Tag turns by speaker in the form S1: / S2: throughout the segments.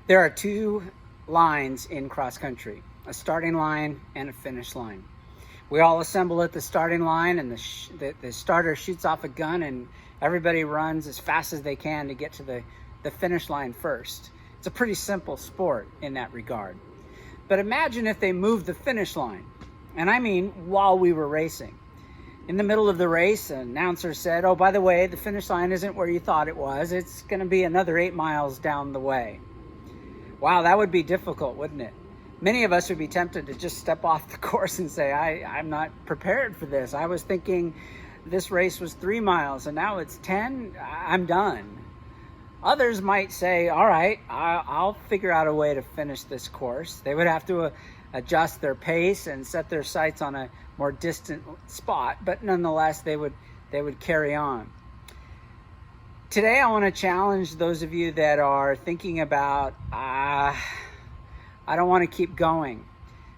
S1: There are two lines in cross country, a starting line and a finish line. We all assemble at the starting line, and the starter shoots off a gun, and everybody runs as fast as they can to get to the finish line first. It's a pretty simple sport in that regard. But imagine if they moved the finish line, and I mean while we were racing. In the middle of the race, an announcer said, "Oh, by the way, the finish line isn't where you thought it was. It's going to be another 8 miles down the way." Wow, that would be difficult, wouldn't it? Many of us would be tempted to just step off the course and say, I'm not prepared for this. I was thinking this race was 3 miles and now it's 10. I'm done. Others might say, all right, I'll figure out a way to finish this course. They would have to adjust their pace and set their sights on a more distant spot, but nonetheless, they would carry on. Today, I want to challenge those of you that are thinking about, I don't want to keep going.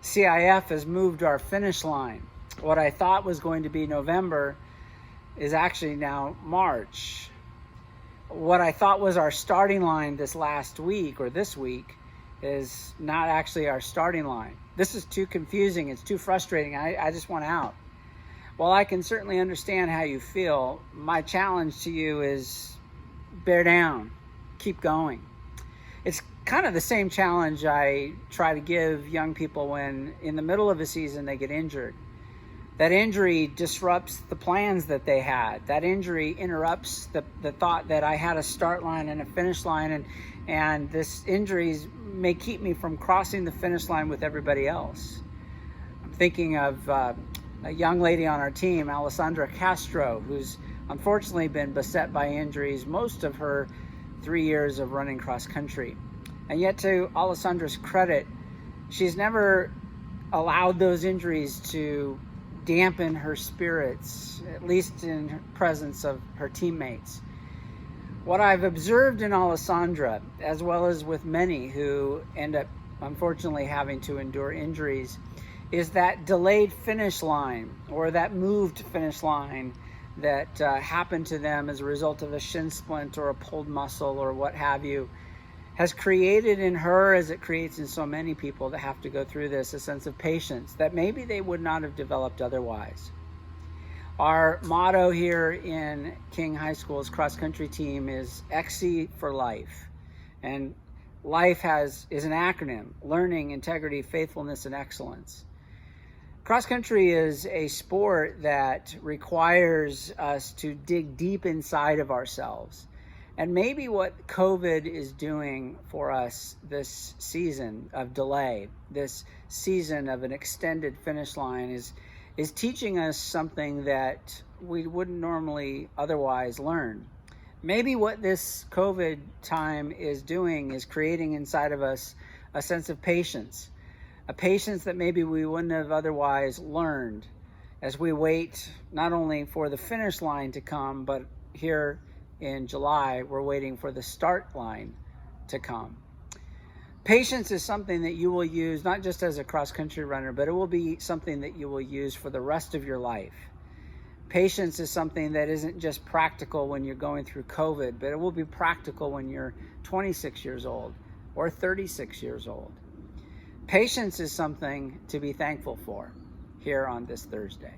S1: CIF has moved our finish line. What I thought was going to be November is actually now March. What I thought was our starting line this last week or this week is not actually our starting line. This is too confusing. It's too frustrating. I just want out. While I can certainly understand how you feel, my challenge to you is bear down, keep going. It's kind of the same challenge I try to give young people when in the middle of a season they get injured. That injury disrupts the plans that they had. That injury interrupts the thought that I had a start line and a finish line, and this injuries may keep me from crossing the finish line with everybody else. I'm thinking of a young lady on our team, Alessandra Castro, who's unfortunately been beset by injuries most of her 3 years of running cross country. And yet, to Alessandra's credit, she's never allowed those injuries to dampen her spirits, at least in her presence of her teammates. What I've observed in Alessandra, as well as with many who end up unfortunately having to endure injuries, is that delayed finish line or that moved finish line that happened to them as a result of a shin splint or a pulled muscle or what have you, has created in her, as it creates in so many people that have to go through this, a sense of patience that maybe they would not have developed otherwise. Our motto here in King High School's cross-country team is XC for life. And life is an acronym: learning, integrity, faithfulness, and excellence. Cross-country is a sport that requires us to dig deep inside of ourselves. And maybe what COVID is doing for us this season of delay, this season of an extended finish line, is teaching us something that we wouldn't normally otherwise learn. Maybe what this COVID time is doing is creating inside of us a sense of patience, a patience that maybe we wouldn't have otherwise learned as we wait not only for the finish line to come, but here in July, we're waiting for the start line to come. Patience is something that you will use not just as a cross-country runner, but it will be something that you will use for the rest of your life. Patience is something that isn't just practical when you're going through COVID, but it will be practical when you're 26 years old or 36 years old. Patience is something to be thankful for here on this Thursday.